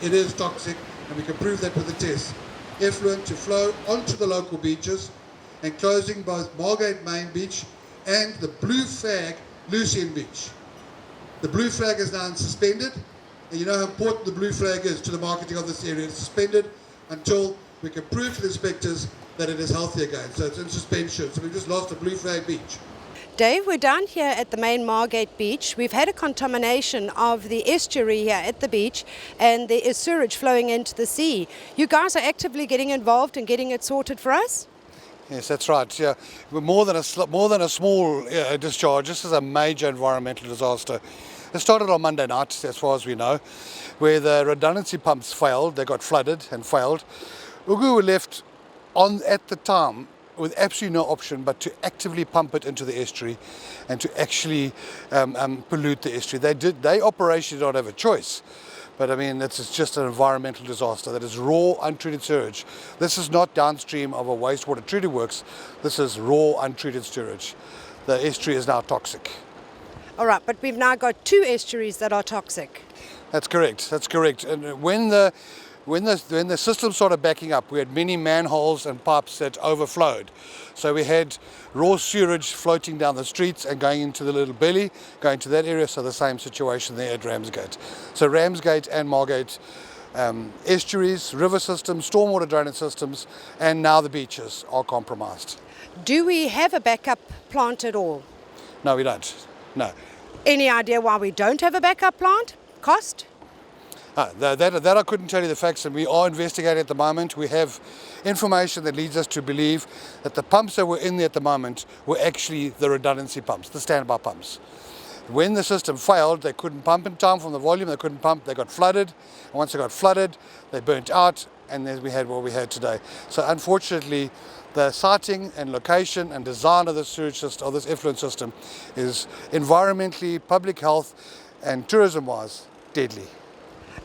it is toxic, and we can prove that with the test. Effluent to flow onto the local beaches and closing both Margate Main Beach and the Blue Flag Lucien Beach. The Blue Flag is now suspended, and you know how important the Blue Flag is to the marketing of this area. It's suspended until we can prove to the inspectors that it is healthy again. So it's in suspension. So we've just lost a Blue Flag Beach. Dave, we're down here at the main Margate Beach. We've had a contamination of the estuary here at the beach, and there is sewage flowing into the sea. You guys are actively getting involved and getting it sorted for us? Yes, that's right. Yeah, more than a small discharge. This is a major environmental disaster. It started on Monday night, as far as we know, where the redundancy pumps failed. They got flooded and failed. Ugu were left at the time with absolutely no option but to actively pump it into the estuary and to actually pollute the estuary. They operationally did not have a choice. But I mean, it's just an environmental disaster. That is raw, untreated sewage. This is not downstream of a wastewater treated works. This is raw, untreated sewage. The estuary is now toxic. All right, but we've now got 2 estuaries that are toxic. That's correct. That's correct. And when the system started backing up, we had many manholes and pipes that overflowed. So we had raw sewage floating down the streets and going into the little belly, going to that area. So the same situation there at Ramsgate. So Ramsgate and Margate estuaries, river systems, stormwater drainage systems, and now the beaches are compromised. Do we have a backup plant at all? No, we don't. No. Any idea why we don't have a backup plant? Cost? That I couldn't tell you the facts, and we are investigating at the moment. We have information that leads us to believe that the pumps that were in there at the moment were actually the redundancy pumps, the standby pumps. When the system failed, they couldn't pump in time from the volume, they couldn't pump, they got flooded. And once they got flooded, they burnt out, and then we had what we had today. So unfortunately, the siting and location and design of the sewage system, of this effluent system, is environmentally, public health, and tourism-wise, deadly.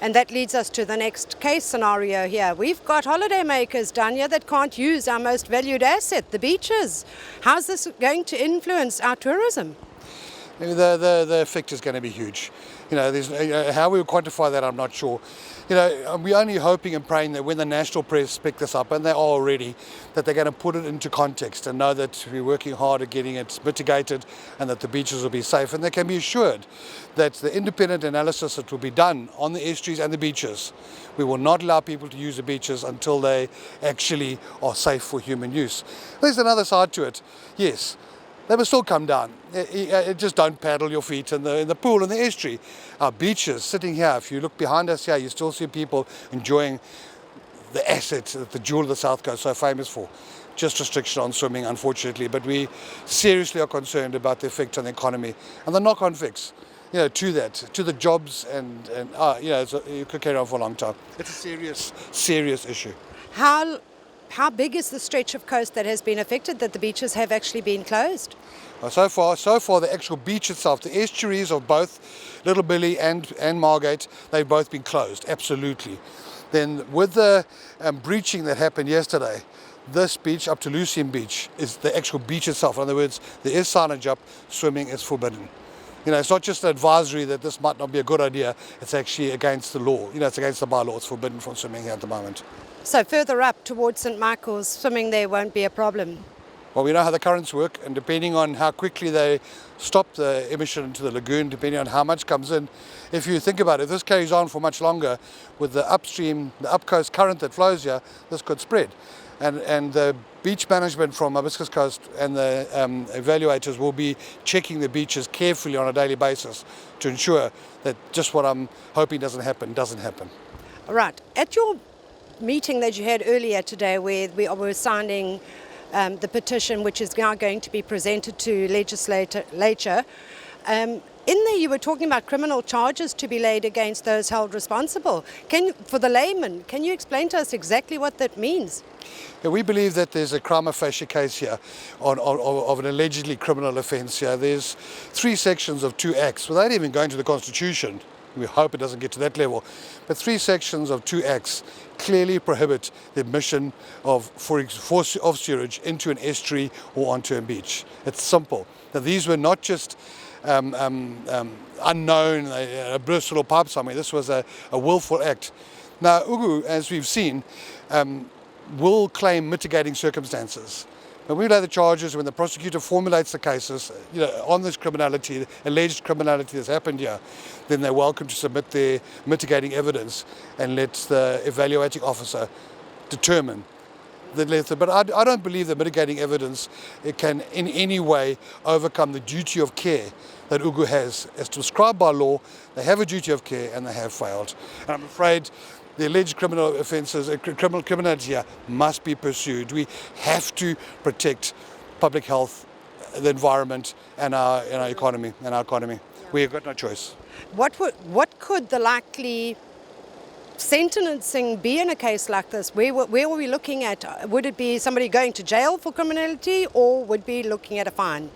And that leads us to the next case scenario here. We've got holidaymakers down here that can't use our most valued asset, the beaches. How's this going to influence our tourism? The effect is going to be huge. You know, how we will quantify that, I'm not sure. You know, we're only hoping and praying that when the national press pick this up, and they are already, that they're going to put it into context and know that we're working hard at getting it mitigated and that the beaches will be safe. And they can be assured that the independent analysis that will be done on the estuaries and the beaches, we will not allow people to use the beaches until they actually are safe for human use. There's another side to it. Yes, they will still come down. Just don't paddle your feet in the pool in the estuary. Our beaches, sitting here, if you look behind us here, you still see people enjoying the asset that the jewel of the South Coast is so famous for. Just restriction on swimming, unfortunately, but we seriously are concerned about the effect on the economy and the knock-on effects, you know, to that, to the jobs, and you know, you could carry on for a long time. It's a serious, serious issue. How big is the stretch of coast that has been affected, that the beaches have actually been closed? So far, the actual beach itself, the estuaries of both Little Billy and Margate, they've both been closed, absolutely. Then with the breaching that happened yesterday, this beach up to Lucien Beach is the actual beach itself. In other words, there is signage up, swimming is forbidden. You know, it's not just an advisory that this might not be a good idea, it's actually against the law. You know, it's against the bylaw, it's forbidden from swimming here at the moment. So further up towards St Michael's, swimming there won't be a problem? Well, we know how the currents work, and depending on how quickly they stop the emission into the lagoon, depending on how much comes in, if you think about it, if this carries on for much longer with the upstream, the upcoast current that flows here, this could spread. And the beach management from Hibiscus Coast and the evaluators will be checking the beaches carefully on a daily basis to ensure that just what I'm hoping doesn't happen. All right. At your meeting that you had earlier today, where we were signing the petition, which is now going to be presented to legislature, in there you were talking about criminal charges to be laid against those held responsible. For the layman, can you explain to us exactly what that means? Yeah, we believe that there's a prima facie case here of an allegedly criminal offence here. There's 3 sections of 2 acts, without even going to the Constitution. We hope it doesn't get to that level. But 3 sections of 2 acts clearly prohibit the admission of sewage into an estuary or onto a beach. It's simple. Now, these were not just unknown, a Bristol or pipe somewhere. This was a willful act. Now, Ugu, as we've seen, will claim mitigating circumstances. When we lay the charges, when the prosecutor formulates the cases, on this criminality, alleged criminality that's happened here, then they're welcome to submit their mitigating evidence and let the evaluating officer determine the length. But I don't believe that mitigating evidence can in any way overcome the duty of care that Ugu has. As prescribed by law, they have a duty of care and they have failed. And I'm afraid the alleged criminal offences, criminality here must be pursued. We have to protect public health, the environment, and our economy. We have got no choice. What could the likely sentencing be in a case like this? Where were we looking at? Would it be somebody going to jail for criminality, or would be looking at a fine?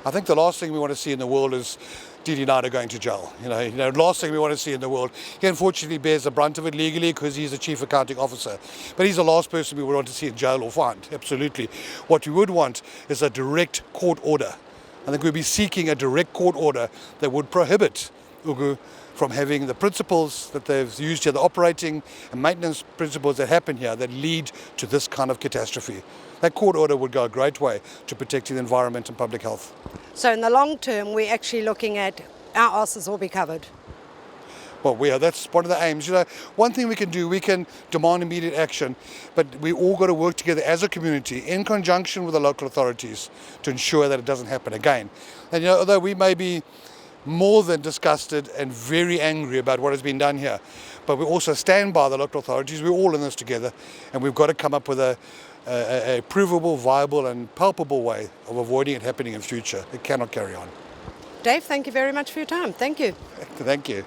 I think the last thing we want to see in the world is Didi Nada going to jail. Last thing we want to see in the world. He unfortunately bears the brunt of it legally because he's the chief accounting officer. But he's the last person we would want to see in jail or fined, absolutely. What we would want is a direct court order. I think we'd be seeking a direct court order that would prohibit Ugu from having the principles that they've used here, the operating and maintenance principles that happen here that lead to this kind of catastrophe. That court order would go a great way to protecting the environment and public health. So in the long term, we're actually looking at our asses will be covered. Well, that's one of the aims. One thing we can do, we can demand immediate action, but we all got to work together as a community in conjunction with the local authorities to ensure that it doesn't happen again. And although we may be more than disgusted and very angry about what has been done here, but we also stand by the local authorities. We're all in this together, and we've got to come up with a provable, viable and palpable way of avoiding it happening in future. It cannot carry on. Dave, thank you very much for your time. Thank you. Thank you.